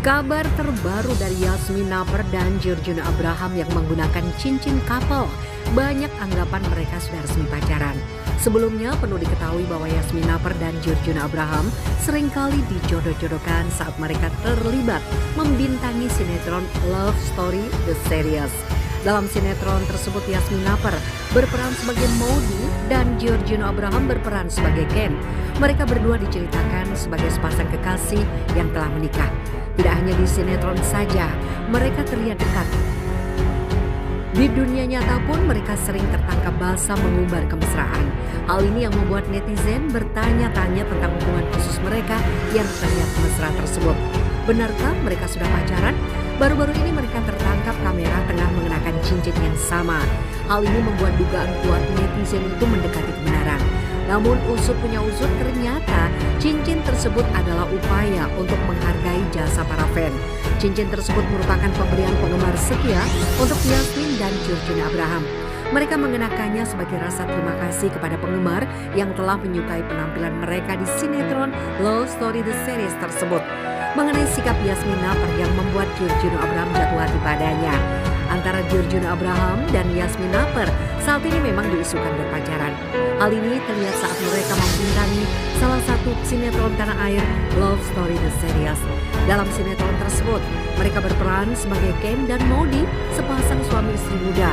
Kabar terbaru dari Yasmin Naper dan Giorgio Abraham yang menggunakan cincin couple. Banyak anggapan mereka sudah resmi pacaran. Sebelumnya perlu diketahui bahwa Yasmin Naper dan Giorgio Abraham seringkali dijodoh-jodohkan saat mereka terlibat membintangi sinetron Love Story The Series. Dalam sinetron tersebut Yasmin Naper berperan sebagai Maudy dan Giorgio Abraham berperan sebagai Ken. Mereka berdua diceritakan sebagai sepasang kekasih yang telah menikah. Tidak hanya di sinetron saja, mereka terlihat dekat. Di dunia nyata pun mereka sering tertangkap basah mengumbar kemesraan. Hal ini yang membuat netizen bertanya-tanya tentang hubungan khusus mereka yang terlihat mesra tersebut. Benarkah mereka sudah pacaran? Baru-baru ini mereka tertangkap kamera tengah mengenakan cincin yang sama. Hal ini membuat dugaan kuat netizen itu mendekati kebenaran. Namun usut punya usut, ternyata cincin tersebut adalah upaya untuk menghargai jasa para fan. Cincin tersebut merupakan pemberian penggemar setia untuk Yasmin dan Giorgio Abraham. Mereka mengenakannya sebagai rasa terima kasih kepada penggemar yang telah menyukai penampilan mereka di sinetron Love Story The Series tersebut. Mengenai sikap Yasmin Naper yang membuat Giorgio Abraham jatuh hati padanya. Antara Giorgio Abraham dan Yasmin Naper saat ini memang diisukan berpacaran. Hal ini terlihat saat mereka membintangi salah satu sinetron tanah air Love Story The Series. Dalam sinetron tersebut, mereka berperan sebagai Ken dan Maudy, sepasang suami istri muda.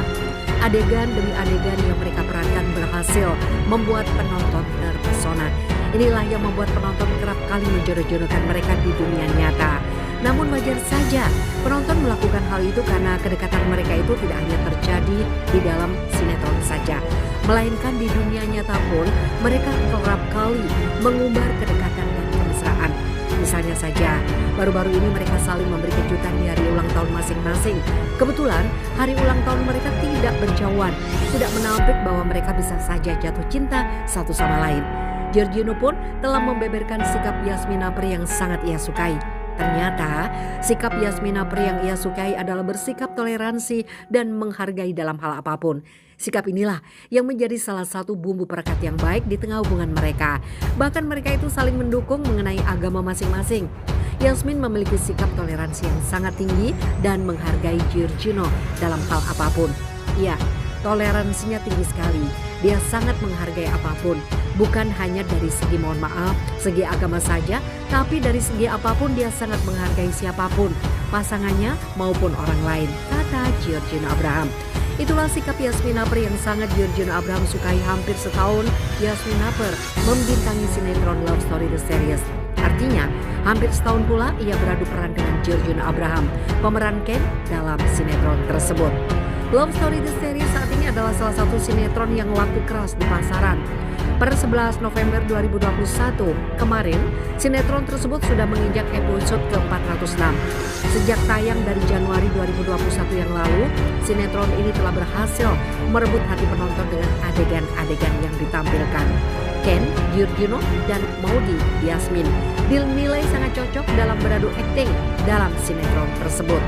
Adegan demi adegan yang mereka perankan berhasil membuat penonton terpesona. Inilah yang membuat penonton kerap kali menjodoh-jodohkan mereka di dunia nyata. Namun wajar saja penonton melakukan hal itu karena kedekatan mereka itu tidak hanya terjadi di dalam sinetron saja, melainkan di dunia nyata pun mereka kerap kali mengumbar kedekatan dan kemesraan. Misalnya saja, baru-baru ini mereka saling memberi kejutan di hari ulang tahun masing-masing. Kebetulan hari ulang tahun mereka tidak berjauhan, tidak menampik bahwa mereka bisa saja jatuh cinta satu sama lain. Giorgio pun telah membeberkan sikap Yasmin Naper yang sangat ia sukai. Ternyata sikap Yasmin Naper yang ia sukai adalah bersikap toleransi dan menghargai dalam hal apapun. Sikap inilah yang menjadi salah satu bumbu perekat yang baik di tengah hubungan mereka. Bahkan mereka itu saling mendukung mengenai agama masing-masing. Yasmin memiliki sikap toleransi yang sangat tinggi dan menghargai Giorgio dalam hal apapun. Ya, toleransinya tinggi sekali. Dia sangat menghargai apapun. Bukan hanya dari segi mohon maaf, segi agama saja, tapi dari segi apapun dia sangat menghargai siapapun, pasangannya maupun orang lain, kata Giorgio Abraham. Itulah sikap Yasmin Naper yang sangat Giorgio Abraham sukai. Hampir setahun Yasmin Naper membintangi sinetron Love Story The Series. Artinya, hampir setahun pula ia beradu peran dengan Giorgio Abraham, pemeran Ken dalam sinetron tersebut. Love Story The Series saat ini adalah salah satu sinetron yang laku keras di pasaran. Per 11 November 2021 kemarin, sinetron tersebut sudah menginjak episode ke-406. Sejak tayang dari Januari 2021 yang lalu, sinetron ini telah berhasil merebut hati penonton dengan adegan-adegan yang ditampilkan. Ken, Giorgio, dan Maudy, Yasmin dinilai sangat cocok dalam beradu akting dalam sinetron tersebut.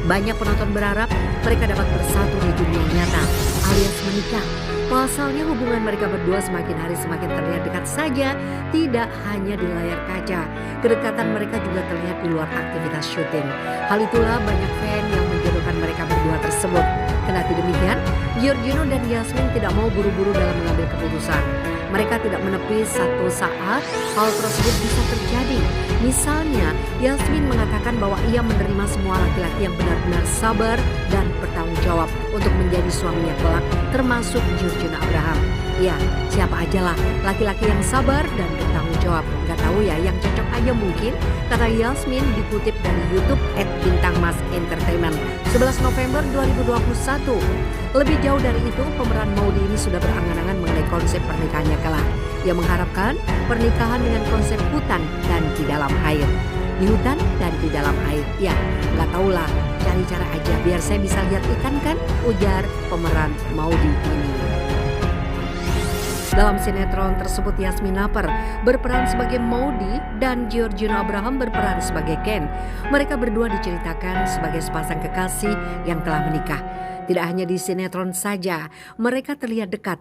Banyak penonton berharap mereka dapat bersatu di dunia nyata alias menikah. Pasalnya hubungan mereka berdua semakin hari semakin terlihat dekat saja, tidak hanya di layar kaca. Kedekatan mereka juga terlihat di luar aktivitas syuting. Hal itulah banyak fan yang menjodohkan mereka berdua tersebut. Kendati demikian, Giorgio dan Yasmin tidak mau buru-buru dalam mengambil keputusan. Mereka tidak menepis satu saat hal tersebut bisa terjadi. Misalnya, Yasmin mengatakan bahwa ia menerima semua laki-laki yang benar-benar sabar dan bertanggung jawab untuk menjadi suaminya kelak, termasuk Giorgio Abraham. Ya, siapa aja lah laki-laki yang sabar dan bertanggung jawab. Gak tahu ya, yang cocok aja mungkin, kata Yasmin dikutip dari YouTube @bintangmasentertainment 11 November 2021. Lebih jauh dari itu, pemeran Maudy ini sudah berangan-angan mengenai konsep pernikahannya kelak. Ia mengharapkan pernikahan dengan konsep hutan dan di dalam air. Di hutan dan di dalam air. Ya, gak tahulah, cari cara aja biar saya bisa lihat ikan kan, ujar pemeran Maudy ini. Dalam sinetron tersebut Yasmin Naper berperan sebagai Maudy dan Giorgio Abraham berperan sebagai Ken. Mereka berdua diceritakan sebagai sepasang kekasih yang telah menikah. Tidak hanya di sinetron saja, mereka terlihat dekat.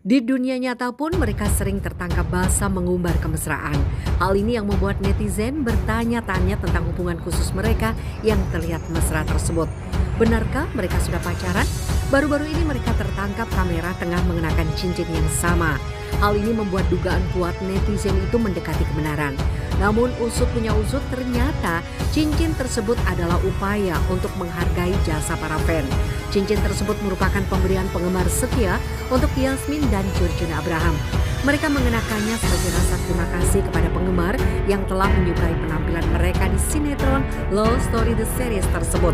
Di dunia nyata pun mereka sering tertangkap basah mengumbar kemesraan. Hal ini yang membuat netizen bertanya-tanya tentang hubungan khusus mereka yang terlihat mesra tersebut. Benarkah mereka sudah pacaran? Baru-baru ini mereka tertangkap kamera tengah mengenakan cincin yang sama. Hal ini membuat dugaan kuat netizen itu mendekati kebenaran. Namun usut punya usut, ternyata cincin tersebut adalah upaya untuk menghargai jasa para fan. Cincin tersebut merupakan pemberian penggemar setia untuk Yasmin dan Georgina Abraham. Mereka mengenakannya sebagai rasa terima kasih kepada penggemar yang telah menyukai penampilan mereka di sinetron Love Story The Series tersebut.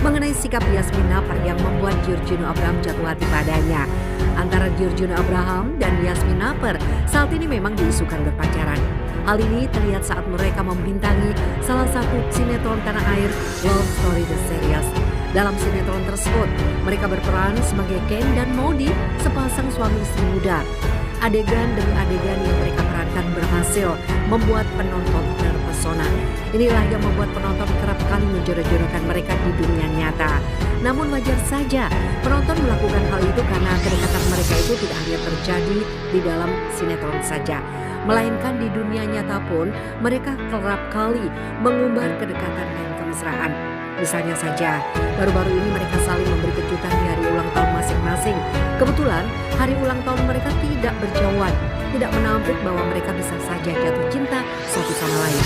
Mengenai sikap Yasmin Naper yang membuat Georgina Abraham jatuh hati padanya. Antara Georgina Abraham dan Yasmin Naper saat ini memang diisukan berpacaran. Hal ini terlihat saat mereka membintangi salah satu sinetron tanah air Love Story The Series. Dalam sinetron tersebut, mereka berperan sebagai Ken dan Maudie, sepasang suami istri muda. Adegan demi adegan yang mereka perankan berhasil membuat penonton terpesona. Inilah yang membuat penonton kerap kali menjodoh-jodohkan mereka di dunia nyata. Namun wajar saja penonton melakukan hal itu karena kedekatan mereka itu tidak hanya terjadi di dalam sinetron saja, melainkan di dunia nyata pun mereka kerap kali mengumbar kedekatan dan kemesraan. Misalnya saja, baru-baru ini mereka saling memberi kejutan di hari ulang tahun masing-masing. Kebetulan, hari ulang tahun mereka tidak berjauhan, tidak menampik bahwa mereka bisa saja jatuh cinta satu sama lain.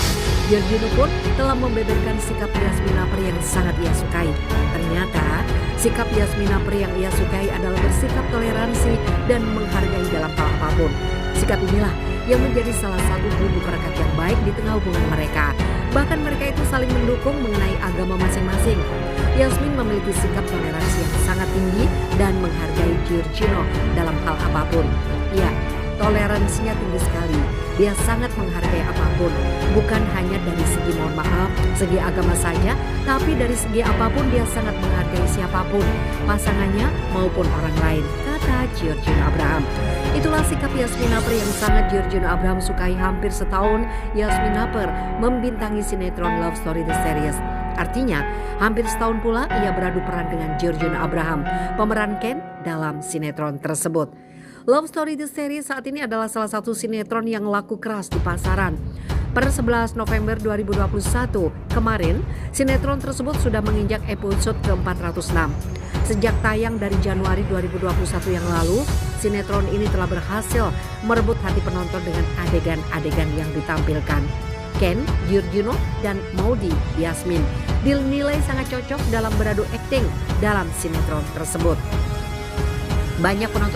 Georgina pun telah membeberkan sikap Yasmin Naper yang sangat ia sukai. Ternyata, sikap Yasmin Naper yang ia sukai adalah bersikap toleransi dan menghargai dalam hal apapun. Sikap inilah yang menjadi salah satu bumbu perekat yang baik di tengah hubungan mereka. Bahkan mereka itu saling mendukung mengenai agama masing-masing. Yasmin memiliki sikap toleransi yang sangat tinggi dan menghargai Georgina dalam hal apapun. Ya, toleransinya tinggi sekali. Dia sangat menghargai apapun, bukan hanya dari segi mohon maaf, segi agama saja, tapi dari segi apapun dia sangat menghargai siapapun, pasangannya maupun orang lain, kata Georgina Abraham. Itulah sikap Yasmin Naper yang sangat Georgina Abraham sukai. Hampir setahun Yasmin Naper membintangi sinetron Love Story The Series. Artinya, hampir setahun pula ia beradu peran dengan Georgina Abraham, pemeran Ken dalam sinetron tersebut. Love Story The Series saat ini adalah salah satu sinetron yang laku keras di pasaran. Per 11 November 2021 kemarin, sinetron tersebut sudah menginjak episode ke-406. Sejak tayang dari Januari 2021 yang lalu, sinetron ini telah berhasil merebut hati penonton dengan adegan-adegan yang ditampilkan. Ken, Georgina, dan Maudie, Yasmin dinilai sangat cocok dalam beradu akting dalam sinetron tersebut. Banyak penonton